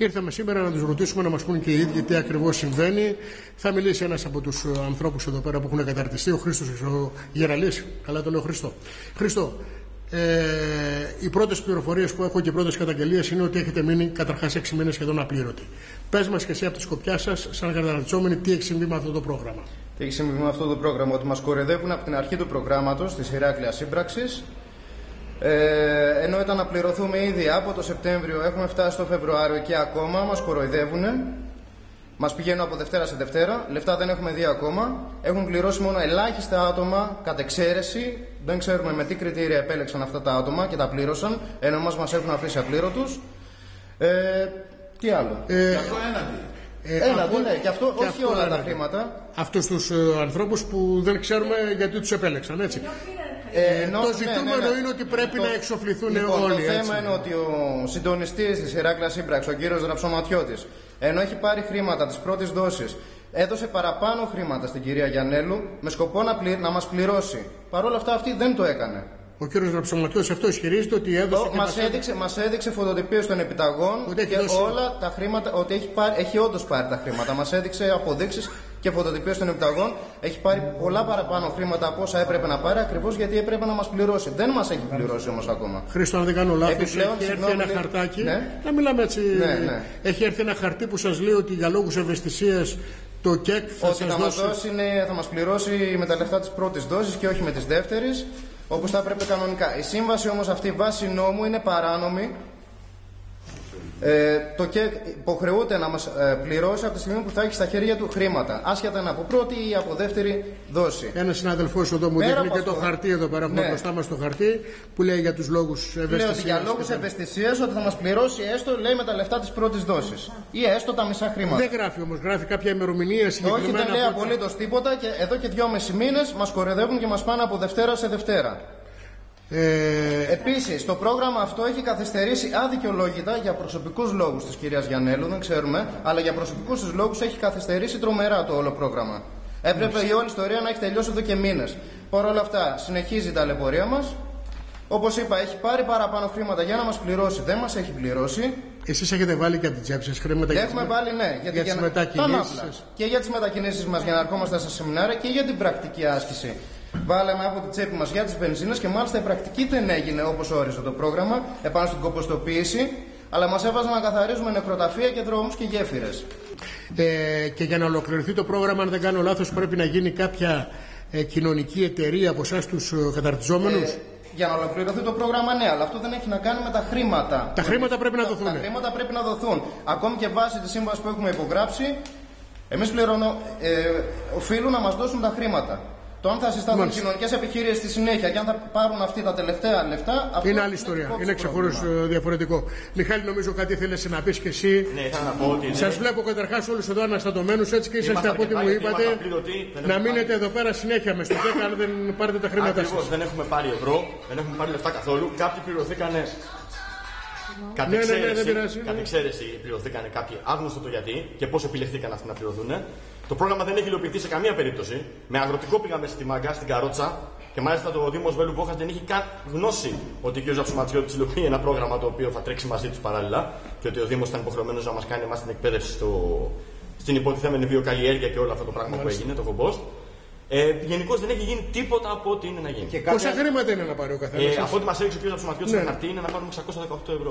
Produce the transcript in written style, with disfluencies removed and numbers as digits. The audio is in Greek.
Ήρθαμε σήμερα να τους ρωτήσουμε, να μας πούν και οι ίδιοι τι ακριβώς συμβαίνει. Θα μιλήσει ένας από τους ανθρώπους εδώ πέρα που έχουν καταρτιστεί, ο Χρήστος ο Γεραλής. Καλά το λέω Χρήστο. Χρήστο, οι πρώτες πληροφορίες που έχω και οι πρώτες καταγγελίες είναι ότι έχετε μείνει καταρχάς 6 μήνες σχεδόν απλήρωτοι. Πες μας και εσύ από τη σκοπιά σας, σαν καταρτιζόμενοι, τι έχει συμβεί με αυτό το πρόγραμμα. Τι έχει συμβεί με αυτό το πρόγραμμα, ότι μας κοροϊδεύουν από την αρχή του προγράμματος της Ηράκλειας Σύμπραξης. Ενώ ήταν να πληρωθούμε ήδη από το Σεπτέμβριο, έχουμε φτάσει στο Φεβρουάριο και ακόμα μας κοροϊδεύουν. Μας πηγαίνουν από Δευτέρα σε Δευτέρα, λεφτά δεν έχουμε δει ακόμα. Έχουν πληρώσει μόνο ελάχιστα άτομα κατ' εξαίρεση. Δεν ξέρουμε με τι κριτήρια επέλεξαν αυτά τα άτομα και τα πλήρωσαν, ενώ μας έχουν αφήσει απλήρωτους. Τι άλλο. Έναντι, ναι, και αυτό, όχι όλα τα χρήματα. Αυτούς τους ανθρώπους που δεν ξέρουμε γιατί τους επέλεξαν, έτσι. Το ζητούμενο είναι ότι πρέπει να εξοφληθούν όλοι. Το θέμα είναι ότι ο συντονιστής της Ηράκλειας Σύμπραξης, ο κύριος Ραψωματιώτης, ενώ έχει πάρει χρήματα της πρώτης δόσης, έδωσε παραπάνω χρήματα στην κυρία Γιαννέλου με σκοπό να μας πληρώσει. Παρ' όλα αυτά αυτή δεν το έκανε. Ο κύριος Ραψωματιώτης αυτό ισχυρίζεται ότι έδωσε. Μας έδειξε φωτοτυπίες των επιταγών και όλα τα χρήματα, ότι έχει όντως πάρει τα χρήματα. Μας έδειξε αποδείξεις και φωτοτυπίες των επιταγών. Έχει πάρει πολλά παραπάνω χρήματα από όσα έπρεπε να πάρει, ακριβώς γιατί έπρεπε να μας πληρώσει. Δεν μας έχει πληρώσει όμως ακόμα. Χρήστο, αν δεν κάνω λάθος, έχει έρθει ένα χαρτάκι. Ναι. Να μιλάμε έτσι. Ναι. Έχει έρθει ένα χαρτί που σας λέει ότι για λόγους ευαισθησίας το ΚΕΚ θα μας πληρώσει με τα λεφτά της πρώτης δόσης και όχι με της δεύτερης, όπως θα έπρεπε κανονικά. Η σύμβαση όμως αυτή βάσει νόμου είναι παράνομη. Το ΚΕΚ υποχρεούται να μας πληρώσει από τη στιγμή που θα έχει στα χέρια του χρήματα, άσχετα είναι από πρώτη ή από δεύτερη δόση. Ένας συνάδελφός εδώ μου δείχνει και το χαρτί εδώ πέρα, έχουμε μπροστά μας το χαρτί που λέει για τους λόγους ευαισθησίας. Λέει ότι για λόγους ευαισθησίας ότι θα μας πληρώσει έστω, λέει, με τα λεφτά της πρώτης δόσης ή έστω τα μισά χρήματα. Δεν γράφει όμως, γράφει κάποια ημερομηνία συγκεκριμένα. Όχι, δεν λέει απολύτως τίποτα και εδώ και 2,5 μήνες μας κορεδεύουν και μας πάνε από Δευτέρα σε Δευτέρα. Επίσης, το πρόγραμμα αυτό έχει καθυστερήσει αδικαιολόγητα για προσωπικούς λόγους της κυρίας Γιαννέλου, δεν ξέρουμε, αλλά για προσωπικούς τους λόγους έχει καθυστερήσει τρομερά το όλο πρόγραμμα. Έπρεπε η όλη ιστορία να έχει τελειώσει εδώ και μήνες. Παρ' όλα αυτά, συνεχίζει η ταλαιπωρία μας. Όπως είπα, έχει πάρει παραπάνω χρήματα για να μας πληρώσει, δεν μας έχει πληρώσει. Εσείς έχετε βάλει και από την τσέπη σας χρήματα έχουμε βάλει, ναι, για τις μετακινήσεις. Και για τις μετακινήσεις μας για να ερχόμαστε στα σεμινάρια και για την πρακτική άσκηση. Βάλαμε από την τσέπη μας για τις βενζίνες και μάλιστα η πρακτική δεν έγινε όπως όριζε το πρόγραμμα επάνω στην κομποστοποίηση, αλλά μας έβαζαν να καθαρίζουμε νεκροταφεία και δρόμους και γέφυρες. Και για να ολοκληρωθεί το πρόγραμμα, αν δεν κάνω λάθος, πρέπει να γίνει κάποια κοινωνική εταιρεία από εσάς τους καταρτιζόμενους. Για να ολοκληρωθεί το πρόγραμμα, ναι, αλλά αυτό δεν έχει να κάνει με τα χρήματα. Τα χρήματα πρέπει να δοθούν. Τα χρήματα πρέπει να δοθούν. Ακόμη και βάσει τη σύμβαση που έχουμε υπογράψει, εμείς οφείλουν να μας δώσουν τα χρήματα. Το αν θα συσταθούν κοινωνικές επιχειρήσεις στη συνέχεια και αν θα πάρουν αυτοί τα τελευταία λεφτά, αυτό είναι άλλη ιστορία. Είναι ξεχωριστό διαφορετικό. Μιχάλη, νομίζω κάτι θέλεις να πεις και εσύ. Ναι, ήθελα να πω ότι. Σας βλέπω καταρχάς όλους εδώ αναστατωμένους, έτσι και είσαστε από ό,τι μου είπατε. Να μείνετε εδώ πέρα συνέχεια με στο ΚΕΚ αν δεν πάρετε τα χρήματά σας. Ακριβώς, δεν έχουμε πάρει ευρώ, δεν έχουμε πάρει λεφτά καθόλου. Κάποιοι πληρωθήκανε. Κατ' εξαίρεση πληρωθήκανε κάποιοι, άγνωστο το γιατί και πώς επιλεχθήκαν αυτοί να πληρωθούν. Το πρόγραμμα δεν έχει υλοποιηθεί σε καμία περίπτωση. Με αγροτικό πήγαμε στη Μάγκα, στην Καρότσα και μάλιστα το Δήμος Βέλου Βόχας δεν είχε καν γνώση ότι ο κ. Ραψωματιώτης υλοποιεί ένα πρόγραμμα το οποίο θα τρέξει μαζί τους παράλληλα και ότι ο Δήμος ήταν υποχρεωμένος να μας κάνει εμάς την εκπαίδευση στην υποτιθέμενη βιοκαλλιέργεια και όλο αυτό το πράγμα που έγινε, το κομπόστ. Γενικώς δεν έχει γίνει τίποτα από ό,τι είναι να γίνει. Πόσα χρήματα είναι να πάρει ο καθένας? Από ό,τι μας έδειξε ο κ. Ραψωματιώτης στο χαρτί είναι να πάρουμε 618 ευρώ.